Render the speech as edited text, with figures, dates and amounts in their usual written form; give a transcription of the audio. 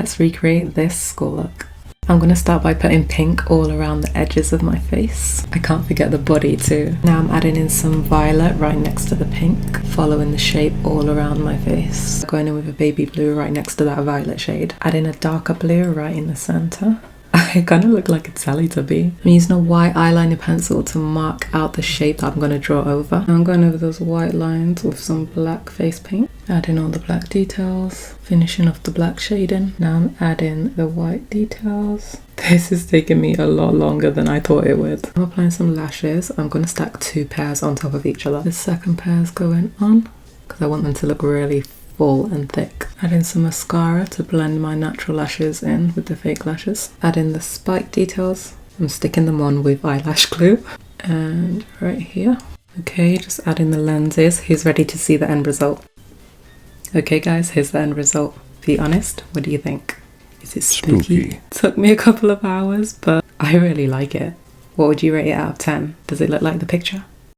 Let's recreate this school look. I'm going to start by putting pink all around the edges of my face. I can't forget the body too. Now I'm adding in some violet right next to the pink, following the shape all around my face. Going in with a baby blue right next to that violet shade. Adding a darker blue right in the center. I kind of look like a Teletubby. I'm using a white eyeliner pencil to mark out the shape that I'm going to draw over. Now I'm going over those white lines with some black face paint. Adding all the black details. Finishing off the black shading. Now I'm adding the white details. This is taking me a lot longer than I thought it would. I'm applying some lashes. I'm going to stack 2 pairs on top of each other. The second pair is going on because I want them to look really full and thick. Adding some mascara to blend my natural lashes in with the fake lashes. Adding the spike details. I'm sticking them on with eyelash glue. And right here. Okay, just adding the lenses. Who's ready to see the end result? Okay guys, here's the end result. Be honest, what do you think? Is it spooky? Took me a couple of hours, but I really like it. What would you rate it out of 10? Does it look like the picture?